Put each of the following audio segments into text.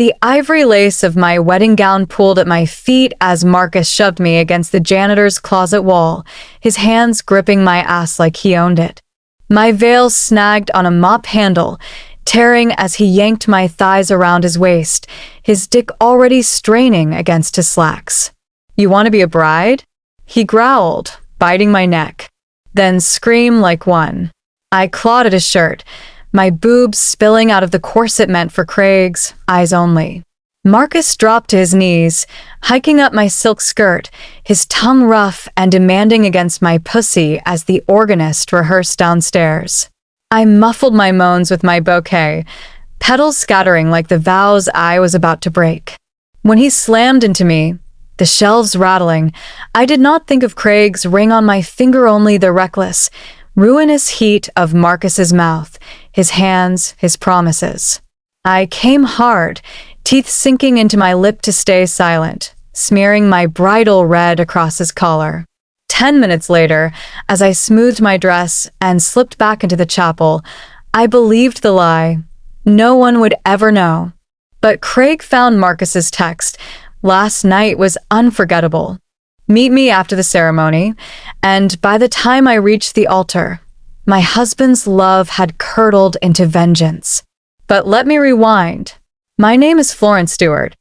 The ivory lace of my wedding gown pulled at my feet as Marcus shoved me against the janitor's closet wall, his hands gripping my ass like he owned it. My veil snagged on a mop handle, tearing as he yanked my thighs around his waist, his dick already straining against his slacks. "You want to be a bride?" he growled, biting my neck. "Then scream like one." I clawed at his shirt, my boobs spilling out of the corset meant for Craig's, eyes only. Marcus dropped to his knees, hiking up my silk skirt, his tongue rough and demanding against my pussy as the organist rehearsed downstairs. I muffled my moans with my bouquet, petals scattering like the vows I was about to break. When he slammed into me, the shelves rattling, I did not think of Craig's ring on my finger, only the reckless, ruinous heat of Marcus's mouth, his hands, his promises. I came hard, teeth sinking into my lip to stay silent, smearing my bridal red across his collar. 10 minutes later, as I smoothed my dress and slipped back into the chapel, I believed the lie. No one would ever know. But Craig found Marcus's text. "Last night was unforgettable. Meet me after the ceremony," and by the time I reached the altar, my husband's love had curdled into vengeance. But let me rewind. My name is Florence Stewart.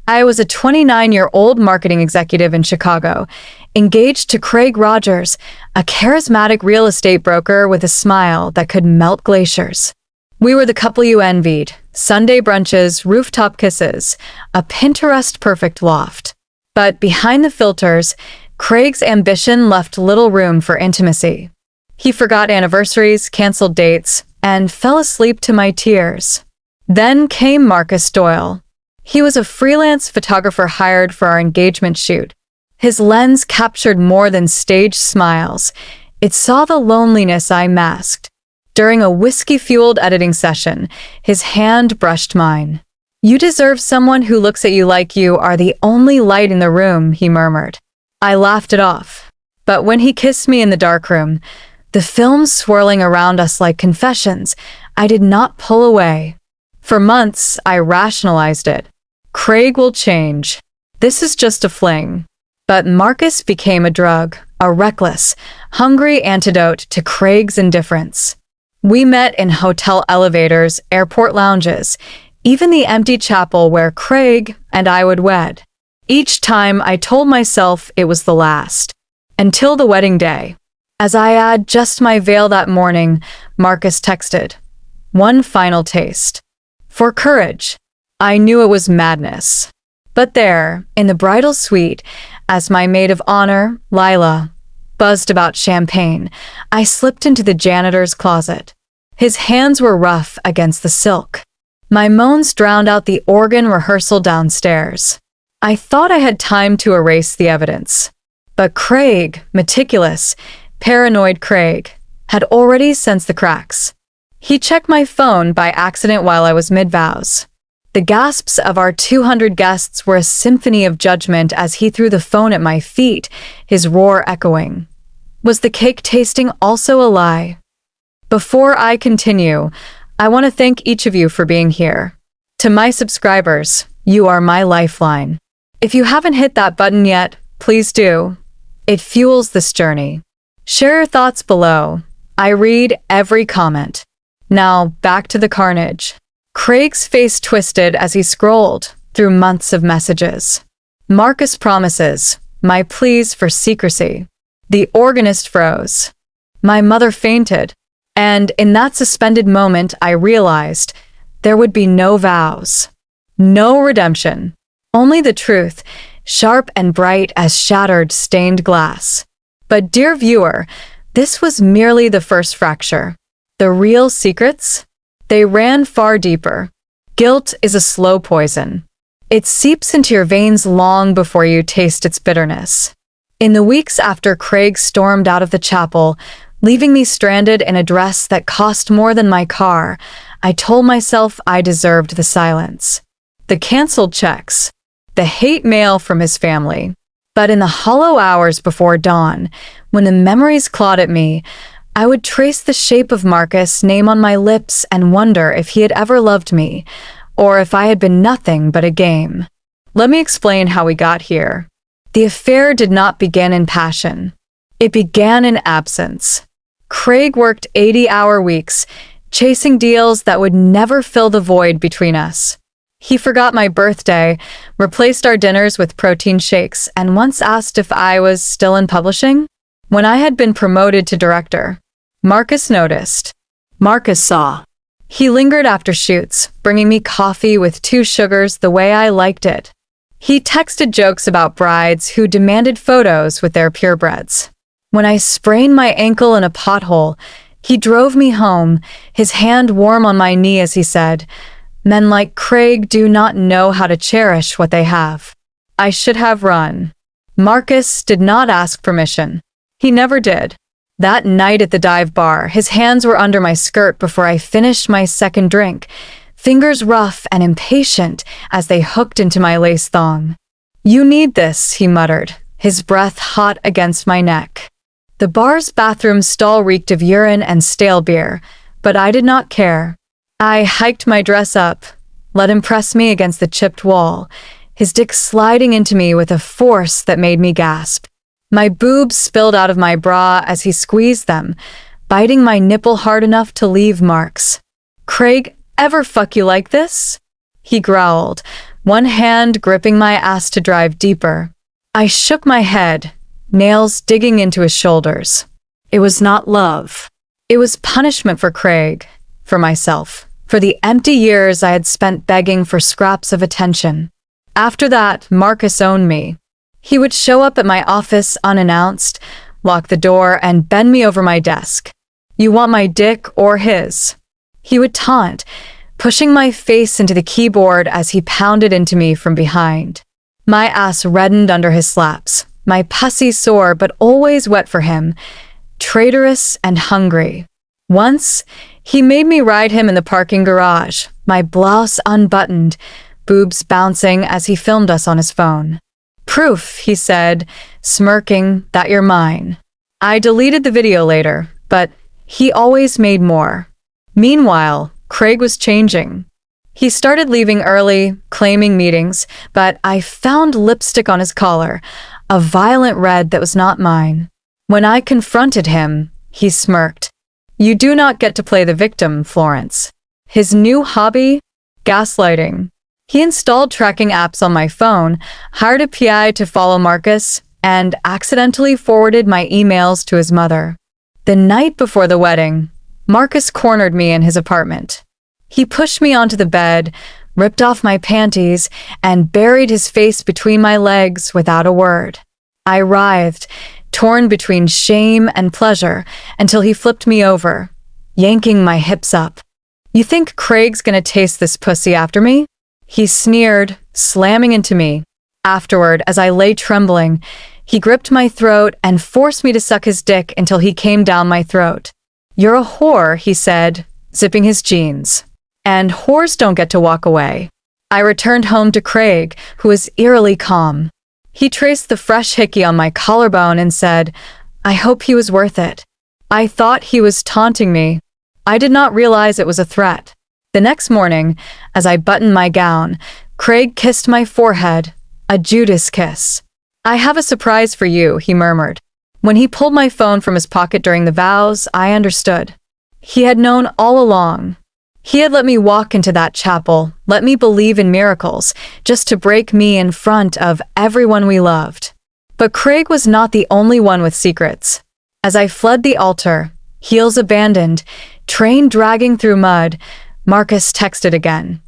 I was a 29-year-old marketing executive in Chicago, engaged to Craig Rogers, a charismatic real estate broker with a smile that could melt glaciers. We were the couple you envied, Sunday brunches, rooftop kisses, a Pinterest-perfect loft. But behind the filters, Craig's ambition left little room for intimacy. He forgot anniversaries, canceled dates, and fell asleep to my tears. Then came Marcus Doyle. He was a freelance photographer hired for our engagement shoot. His lens captured more than staged smiles. It saw the loneliness I masked. During a whiskey-fueled editing session, his hand brushed mine. "You deserve someone who looks at you like you are the only light in the room," he murmured. I laughed it off. But when he kissed me in the darkroom, the film swirling around us like confessions, I did not pull away. For months, I rationalized it. Craig will change. This is just a fling. But Marcus became a drug, a reckless, hungry antidote to Craig's indifference. We met in hotel elevators, airport lounges, even the empty chapel where Craig and I would wed. Each time I told myself it was the last. Until the wedding day. As I had just my veil that morning, Marcus texted, "One final taste." For courage. I knew it was madness. But there, in the bridal suite, as my maid of honor, Lila, buzzed about champagne, I slipped into the janitor's closet. His hands were rough against the silk. My moans drowned out the organ rehearsal downstairs. I thought I had time to erase the evidence. But Craig, meticulous, paranoid Craig, had already sensed the cracks. He checked my phone by accident while I was mid-vows. The gasps of our 200 guests were a symphony of judgment as he threw the phone at my feet, his roar echoing. Was the cake tasting also a lie? Before I continue, I want to thank each of you for being here. To my subscribers, you are my lifeline. If you haven't hit that button yet, please do. It fuels this journey. Share your thoughts below. I read every comment. Now, back to the carnage. Craig's face twisted as he scrolled through months of messages. Marcus promises, my pleas for secrecy. The organist froze. My mother fainted. And in that suspended moment, I realized there would be no vows. No redemption. Only the truth, sharp and bright as shattered stained glass. But dear viewer, this was merely the first fracture. The real secrets? They ran far deeper. Guilt is a slow poison. It seeps into your veins long before you taste its bitterness. In the weeks after Craig stormed out of the chapel, leaving me stranded in a dress that cost more than my car, I told myself I deserved the silence. The canceled checks. The hate mail from his family. But in the hollow hours before dawn, when the memories clawed at me, I would trace the shape of Marcus' name on my lips and wonder if he had ever loved me, or if I had been nothing but a game. Let me explain how we got here. The affair did not begin in passion. It began in absence. Craig worked 80-hour weeks, chasing deals that would never fill the void between us. He forgot my birthday, replaced our dinners with protein shakes, and once asked if I was still in publishing. When I had been promoted to director, Marcus noticed. Marcus saw. He lingered after shoots, bringing me coffee with 2 sugars the way I liked it. He texted jokes about brides who demanded photos with their purebreds. When I sprained my ankle in a pothole, he drove me home, his hand warm on my knee as he said, "Men like Craig do not know how to cherish what they have." I should have run. Marcus did not ask permission. He never did. That night at the dive bar, his hands were under my skirt before I finished my second drink, fingers rough and impatient as they hooked into my lace thong. "You need this," he muttered, his breath hot against my neck. The bar's bathroom stall reeked of urine and stale beer, but I did not care. I hiked my dress up, let him press me against the chipped wall, his dick sliding into me with a force that made me gasp. My boobs spilled out of my bra as he squeezed them, biting my nipple hard enough to leave marks. "Craig, ever fuck you like this?" He growled, one hand gripping my ass to drive deeper. I shook my head, nails digging into his shoulders. It was not love. It was punishment for Craig, for myself, for the empty years I had spent begging for scraps of attention. After that, Marcus owned me. He would show up at my office unannounced, lock the door, and bend me over my desk. "You want my dick or his?" He would taunt, pushing my face into the keyboard as he pounded into me from behind. My ass reddened under his slaps, my pussy sore but always wet for him, traitorous and hungry. Once, he made me ride him in the parking garage, my blouse unbuttoned, boobs bouncing as he filmed us on his phone. "Proof," he said, smirking, "that you're mine." I deleted the video later, but he always made more. Meanwhile, Craig was changing. He started leaving early, claiming meetings, but I found lipstick on his collar, a violent red that was not mine. When I confronted him, he smirked. "You do not get to play the victim, Florence." His new hobby? Gaslighting. He installed tracking apps on my phone, hired a PI to follow Marcus, and accidentally forwarded my emails to his mother. The night before the wedding, Marcus cornered me in his apartment. He pushed me onto the bed, ripped off my panties, and buried his face between my legs without a word. I writhed, torn between shame and pleasure, until he flipped me over, yanking my hips up. "You think Craig's gonna taste this pussy after me?" He sneered, slamming into me. Afterward, as I lay trembling, he gripped my throat and forced me to suck his dick until he came down my throat. "You're a whore," he said, zipping his jeans. "And whores don't get to walk away." I returned home to Craig, who was eerily calm. He traced the fresh hickey on my collarbone and said, "I hope he was worth it." I thought he was taunting me. I did not realize it was a threat. The next morning, as I buttoned my gown, Craig kissed my forehead, a Judas kiss. "I have a surprise for you," he murmured. When he pulled my phone from his pocket during the vows, I understood. He had known all along. He had let me walk into that chapel, let me believe in miracles, just to break me in front of everyone we loved. But Craig was not the only one with secrets. As I fled the altar, heels abandoned, train dragging through mud, Marcus texted again.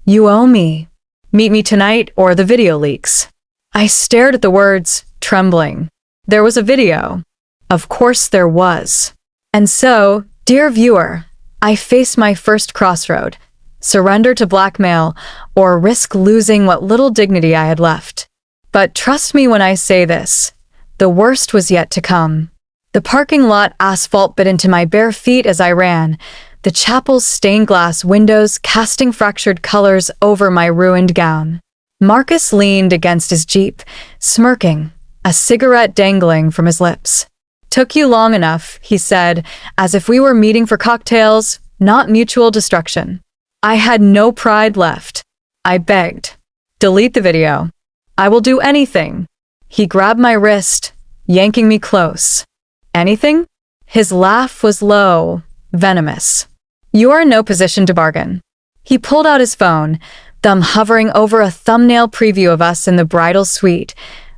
"You owe me. Meet me tonight or the video leaks." I stared at the words, trembling. There was a video. Of course there was. And so, dear viewer, I faced my first crossroad: surrender to blackmail or risk losing what little dignity I had left. But trust me when I say this, the worst was yet to come. The parking lot asphalt bit into my bare feet as I ran, the chapel's stained glass windows casting fractured colors over my ruined gown. Marcus leaned against his Jeep, smirking, a cigarette dangling from his lips. "Took you long enough," he said, as if we were meeting for cocktails, not mutual destruction. I had no pride left. I begged. Delete the video. I will do anything. He grabbed my wrist, yanking me close. Anything? His laugh was low, venomous. You are in no position to bargain. He pulled out his phone, thumb hovering over a thumbnail preview of us in the bridal suite,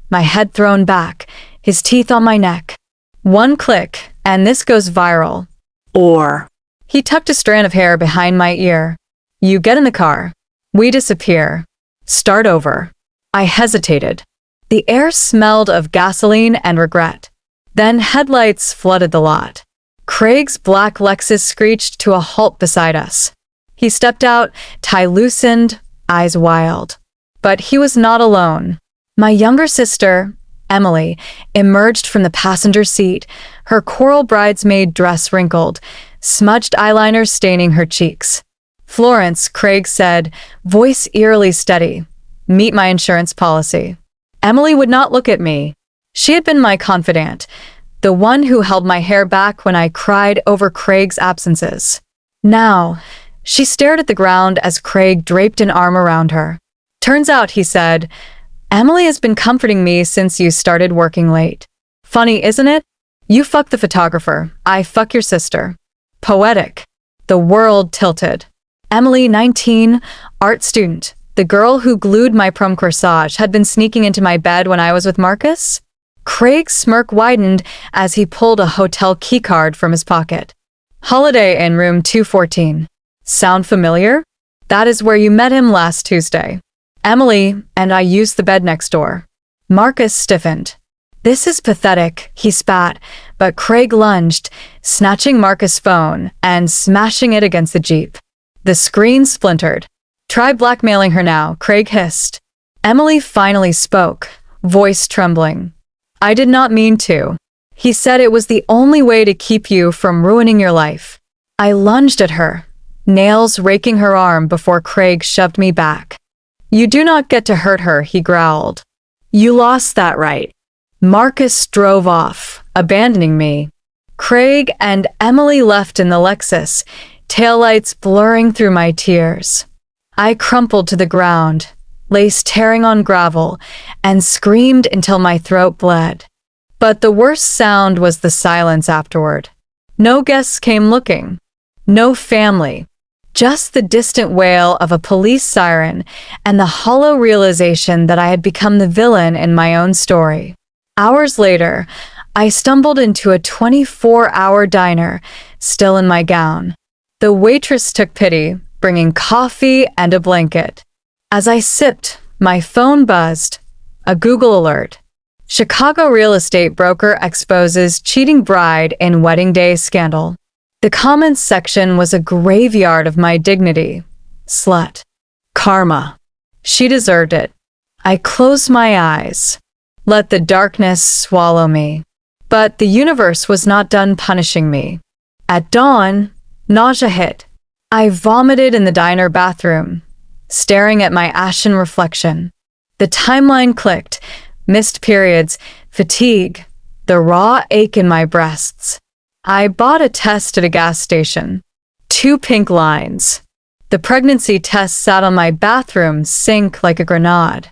my head thrown back, his teeth on my neck. One click, and this goes viral. Or He tucked a strand of hair behind my ear. You get in the car. We disappear. Start over. I hesitated. The air smelled of gasoline and regret. Then headlights flooded the lot. Craig's black Lexus screeched to a halt beside us. He stepped out, tie loosened, eyes wild. But he was not alone. My younger sister, Emily, emerged from the passenger seat, her coral bridesmaid dress wrinkled, smudged eyeliner staining her cheeks. Florence, Craig said, voice eerily steady, meet my insurance policy. Emily would not look at me. She had been my confidant, the one who held my hair back when I cried over Craig's absences. Now, she stared at the ground as Craig draped an arm around her. Turns out, he said, Emily has been comforting me since you started working late. Funny, isn't it? You fuck the photographer, I fuck your sister. Poetic. The world tilted. Emily, 19, art student, the girl who glued my prom corsage, had been sneaking into my bed when I was with Marcus? Craig's smirk widened as he pulled a hotel keycard from his pocket. Holiday in room 214. Sound familiar? That is where you met him last Tuesday. Emily and I used the bed next door. Marcus stiffened. This is pathetic, he spat, but Craig lunged, snatching Marcus' phone and smashing it against the Jeep. The screen splintered. Try blackmailing her now, Craig hissed. Emily finally spoke, voice trembling. I did not mean to. He said it was the only way to keep you from ruining your life. I lunged at her, nails raking her arm before Craig shoved me back. You do not get to hurt her, he growled. You lost that right. Marcus drove off, abandoning me. Craig and Emily left in the Lexus, taillights blurring through my tears. I crumpled to the ground, lace tearing on gravel, and screamed until my throat bled. But the worst sound was the silence afterward. No guests came looking. No family. Just the distant wail of a police siren and the hollow realization that I had become the villain in my own story. Hours later, I stumbled into a 24-hour diner, still in my gown. The waitress took pity, bringing coffee and a blanket. As I sipped, my phone buzzed. A Google alert. Chicago real estate broker exposes cheating bride in wedding day scandal. The comments section was a graveyard of my dignity. Slut. Karma. She deserved it. I closed my eyes. Let the darkness swallow me. But the universe was not done punishing me. At dawn, nausea hit. I vomited in the diner bathroom, staring at my ashen reflection. The timeline clicked, missed periods, fatigue, the raw ache in my breasts. I bought a test at a gas station. 2 pink lines. The pregnancy test sat on my bathroom sink like a grenade.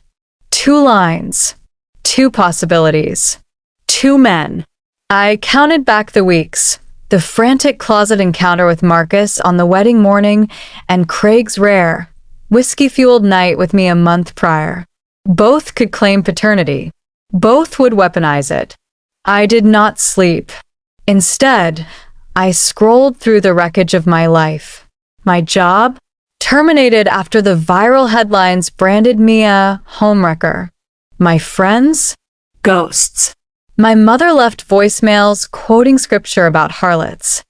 2 lines. 2 possibilities. 2 men. I counted back the weeks. The frantic closet encounter with Marcus on the wedding morning and Craig's rare, whiskey-fueled night with me a month prior. Both could claim paternity. Both would weaponize it. I did not sleep. Instead, I scrolled through the wreckage of my life. My job? Terminated after the viral headlines branded me a homewrecker. My friends? Ghosts. My mother left voicemails quoting scripture about harlots.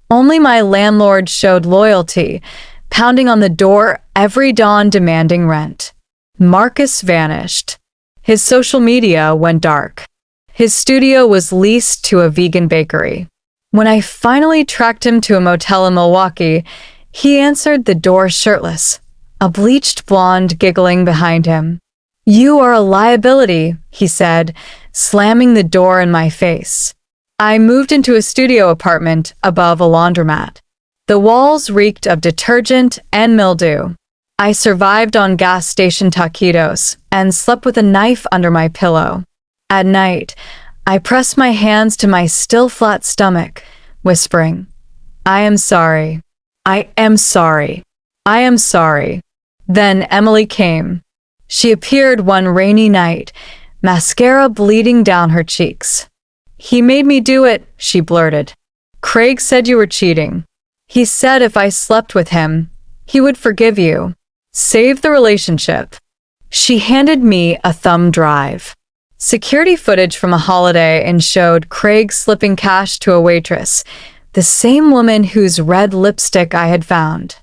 Only my landlord showed loyalty, pounding on the door every dawn demanding rent. Marcus vanished. His social media went dark. His studio was leased to a vegan bakery. When I finally tracked him to a motel in Milwaukee, he answered the door shirtless, a bleached blonde giggling behind him. You are a liability, he said, slamming the door in my face. I moved into a studio apartment above a laundromat. The walls reeked of detergent and mildew. I survived on gas station taquitos and slept with a knife under my pillow. At night, I pressed my hands to my still flat stomach, whispering, I am sorry. I am sorry. I am sorry. Then Emily came. She appeared one rainy night, mascara bleeding down her cheeks. He made me do it, she blurted. Craig said you were cheating. He said if I slept with him, he would forgive you. Save the relationship. She handed me a thumb drive. Security footage from a holiday and showed Craig slipping cash to a waitress, the same woman whose red lipstick I had found.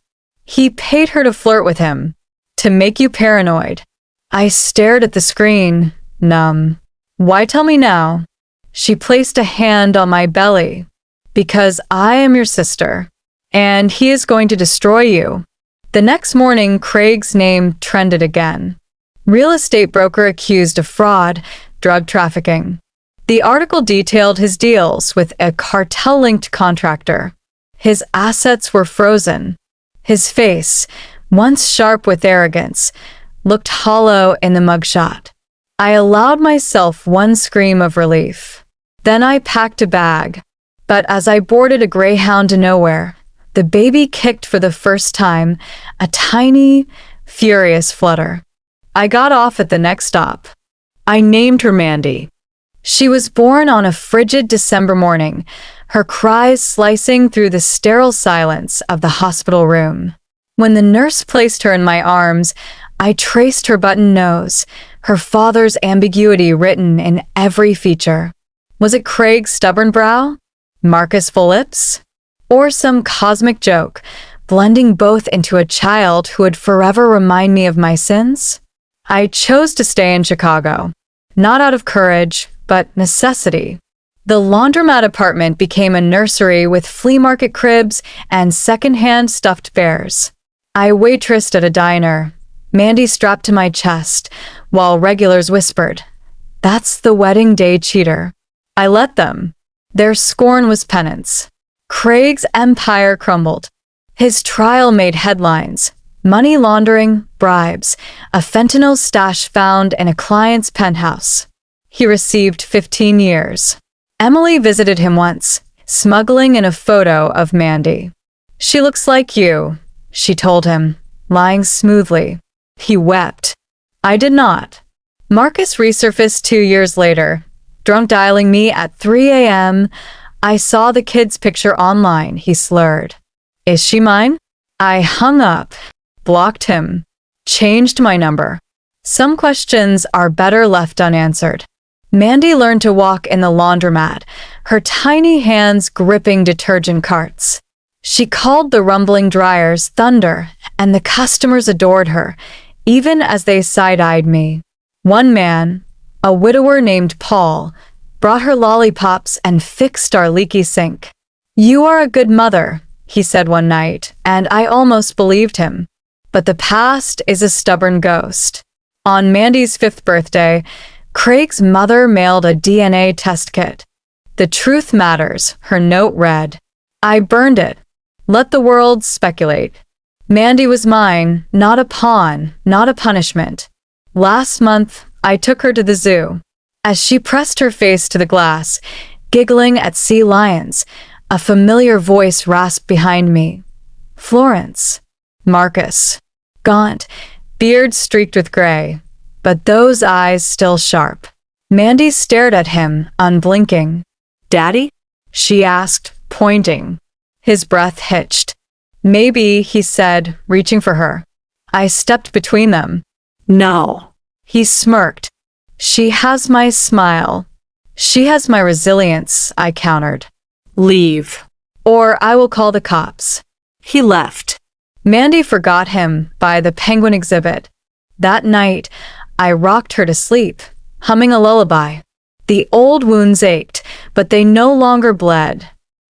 He paid her to flirt with him, to make you paranoid. I stared at the screen, numb. Why tell me now? She placed a hand on my belly. Because I am your sister, and he is going to destroy you. The next morning, Craig's name trended again. Real estate broker accused of fraud, drug trafficking. The article detailed his deals with a cartel-linked contractor. His assets were frozen. His face, once sharp with arrogance, looked hollow in the mugshot. I allowed myself one scream of relief. Then I packed a bag. But as I boarded a Greyhound to nowhere, the baby kicked for the first time, a tiny, furious flutter. I got off at the next stop. I named her Mandy. She was born on a frigid December morning, her cries slicing through the sterile silence of the hospital room. When the nurse placed her in my arms, I traced her button nose, her father's ambiguity written in every feature. Was it Craig's stubborn brow? Marcus' full lips? Or some cosmic joke, blending both into a child who would forever remind me of my sins? I chose to stay in Chicago, not out of courage, but necessity. The laundromat apartment became a nursery with flea market cribs and secondhand stuffed bears. I waitressed at a diner, Mandy strapped to my chest, while regulars whispered, "That's the wedding day cheater." I let them. Their scorn was penance. Craig's empire crumbled. His trial made headlines. Money laundering, bribes, a fentanyl stash found in a client's penthouse. He received 15 years. Emily visited him once, smuggling in a photo of Mandy. "She looks like you," she told him, lying smoothly. He wept. I did not. Marcus resurfaced 2 years later, drunk dialing me at 3 a.m. I saw the kid's picture online, he slurred. "Is she mine?" I hung up, blocked him, changed my number. Some questions are better left unanswered. Mandy learned to walk in the laundromat, her tiny hands gripping detergent carts. She called the rumbling dryers thunder, and the customers adored her, even as they side-eyed me. One man, a widower named Paul, brought her lollipops and fixed our leaky sink. "You are a good mother," he said one night, and I almost believed him. But the past is a stubborn ghost. On Mandy's 5th birthday, Craig's mother mailed a DNA test kit. "The truth matters," her note read. I burned it. Let the world speculate. Mandy was mine, not a pawn, not a punishment. Last month, I took her to the zoo. As she pressed her face to the glass, giggling at sea lions, a familiar voice rasped behind me. "Florence." Marcus. Gaunt, beard streaked with gray, but those eyes still sharp. Mandy stared at him, unblinking. "Daddy?" she asked, pointing. His breath hitched. "Maybe," he said, reaching for her. I stepped between them. "No." He smirked. "She has my smile. She has my resilience," I countered. "Leave, or I will call the cops." He left. Mandy forgot him by the penguin exhibit. That night, I rocked her to sleep, humming a lullaby. The old wounds ached, but they no longer bled.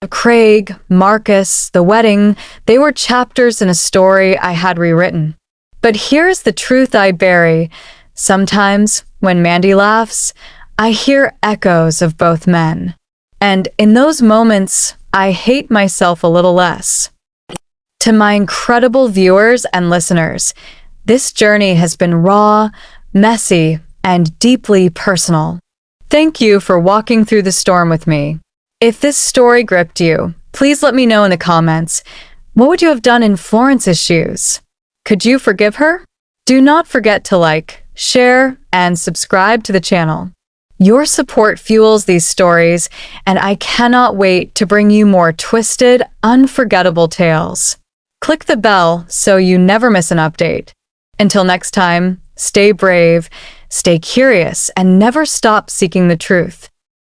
Craig, Marcus, the wedding, they were chapters in a story I had rewritten. But here's the truth I bury. Sometimes, when Mandy laughs, I hear echoes of both men. And in those moments, I hate myself a little less. To my incredible viewers and listeners, this journey has been raw, messy, and deeply personal. Thank you for walking through the storm with me. If this story gripped you, please let me know in the comments. What would you have done in Florence's shoes? Could you forgive her? Do not forget to like, share, and subscribe to the channel. Your support fuels these stories, and I cannot wait to bring you more twisted, unforgettable tales. Click the bell so you never miss an update. Until next time, stay brave, stay curious, and never stop seeking the truth.